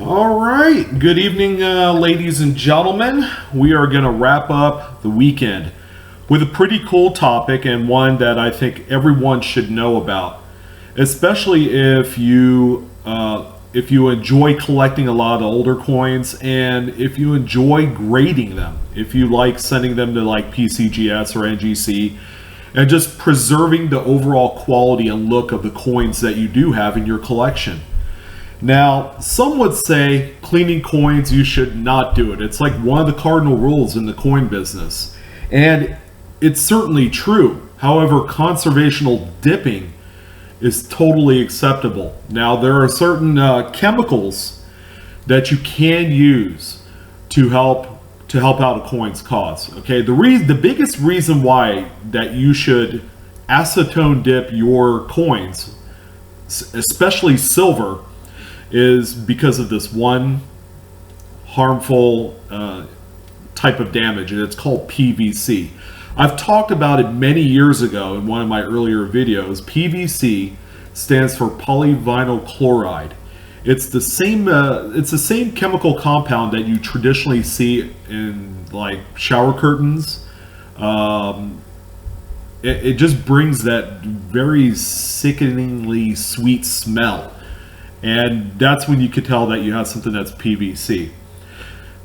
All right, good evening, ladies and gentlemen. We are going to wrap up the weekend with a pretty cool topic and one that I think everyone should know about, especially if you enjoy collecting a lot of older coins and if you enjoy grading them, if you like sending them to like PCGS or NGC, and just preserving the overall quality and look of the coins that you do have in your collection. Now, some would say cleaning coins, you should not do it. It's like one of the cardinal rules in the coin business. And it's certainly true. However, conservational dipping is totally acceptable. Now, there are certain chemicals that you can use to help out a coin's cause. Okay, the biggest reason why that you should acetone dip your coins, especially silver, is because of this one harmful type of damage, and it's called PVC. I've talked about it many years ago in one of my earlier videos. PVC stands for polyvinyl chloride. It's the same chemical compound that you traditionally see in like shower curtains. It just brings that very sickeningly sweet smell. And that's when you could tell that you have something that's PVC.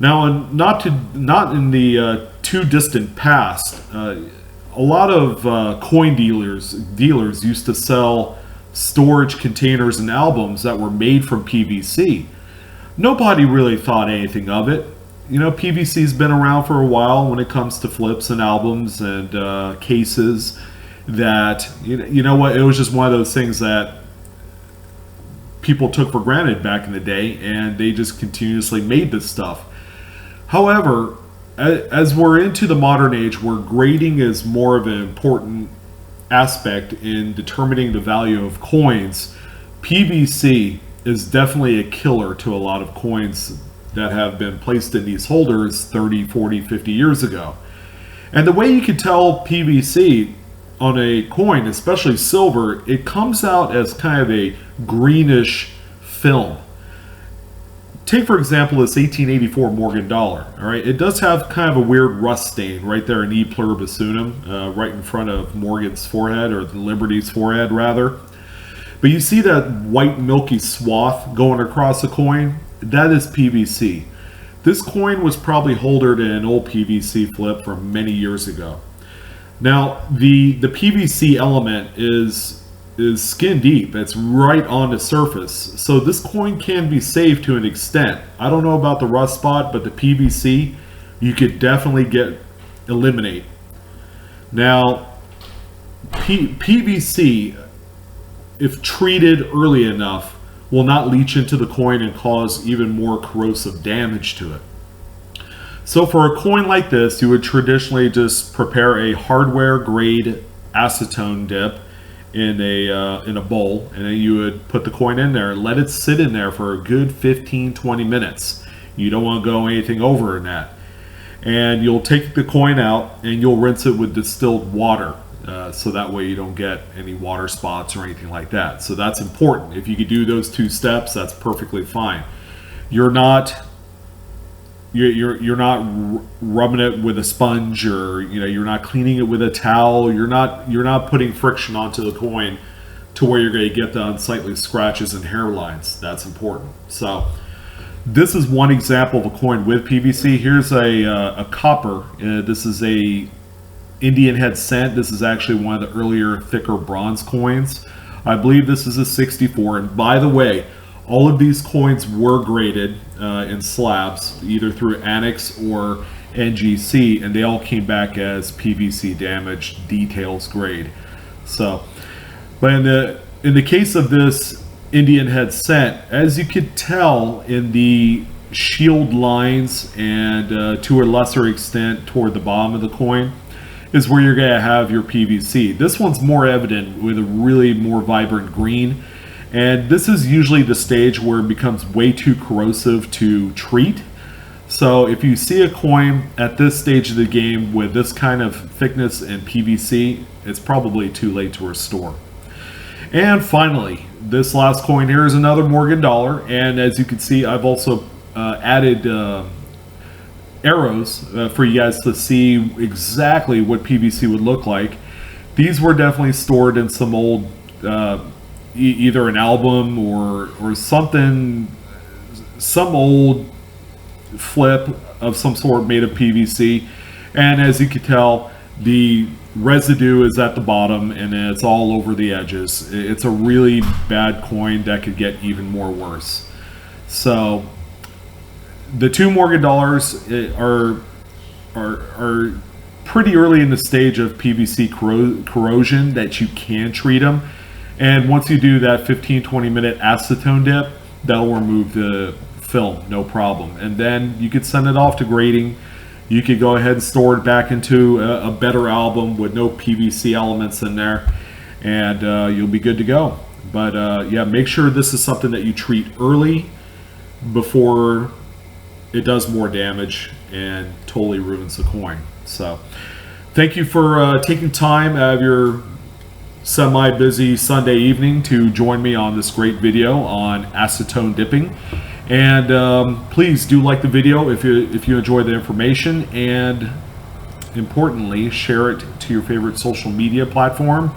Now, not in the too distant past, a lot of coin dealers used to sell storage containers and albums that were made from PVC. Nobody really thought anything of it. You know, PVC's been around for a while when it comes to flips and albums and cases. That you know what, it was just one of those things that people took for granted back in the day, and they just continuously made this stuff. However, as we're into the modern age where grading is more of an important aspect in determining the value of coins, PVC is definitely a killer to a lot of coins that have been placed in these holders 30, 40, 50 years ago. And the way you can tell PVC on a coin, especially silver, it comes out as kind of a greenish film. Take for example this 1884 Morgan dollar. All right, it does have kind of a weird rust stain right there in E pluribus unum, right in front of Morgan's forehead, or the Liberty's forehead rather. But you see that white milky swath going across the coin? That is PVC. This coin was probably holdered in an old PVC flip from many years ago. Now, the PVC element is skin deep. It's right on the surface. So this coin can be safe to an extent. I don't know about the rust spot, but the PVC, you could definitely eliminate. Now, PVC, if treated early enough, will not leach into the coin and cause even more corrosive damage to it. So for a coin like this, you would traditionally just prepare a hardware grade acetone dip in a bowl, and then you would put the coin in there and let it sit in there for a good 15-20 minutes. You don't want to go anything over in that. And you'll take the coin out and you'll rinse it with distilled water, so that way you don't get any water spots or anything like that. So that's important. If you could do those two steps, that's perfectly fine. You're not rubbing it with a sponge, or you're not cleaning it with a towel. You're not putting friction onto the coin to where you're going to get the unsightly scratches and hairlines. That's important. So this is one example of a coin with PVC. Here's a copper. This is a Indian head cent. This is actually one of the earlier thicker bronze coins. I believe this is a 64. And by the way, all of these coins were graded in slabs, either through Annex or NGC, and they all came back as PVC damaged details grade. So, but in the case of this Indian head cent, as you could tell in the shield lines and to a lesser extent toward the bottom of the coin, is where you're going to have your PVC. This one's more evident with a really more vibrant green. And this is usually the stage where it becomes way too corrosive to treat. So if you see a coin at this stage of the game with this kind of thickness and PVC, it's probably too late to restore. And finally, this last coin here is another Morgan dollar, and as you can see, I've also added arrows for you guys to see exactly what PVC would look like. These were definitely stored in some old, either an album or something, some old flip of some sort made of PVC. And as you can tell, the residue is at the bottom and it's all over the edges. It's a really bad coin that could get even more worse. So the two Morgan dollars are pretty early in the stage of PVC corrosion that you can treat them. And once you do that 15-20 minute acetone dip, that'll remove the film, no problem. And then you could send it off to grading. You could go ahead and store it back into a better album with no PVC elements in there, and you'll be good to go. But yeah, make sure this is something that you treat early before it does more damage and totally ruins the coin. So thank you for taking time out of your semi-busy Sunday evening to join me on this great video on acetone dipping. And please do like the video if you enjoy the information, and importantly, share it to your favorite social media platform,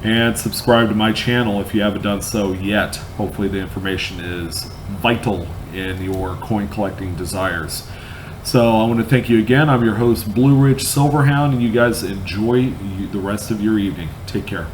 and subscribe to my channel if you haven't done so yet. Hopefully the information is vital in your coin collecting desires. So I want to thank you again. I'm your host, Blue Ridge Silverhound, and you guys enjoy the rest of your evening. Take care.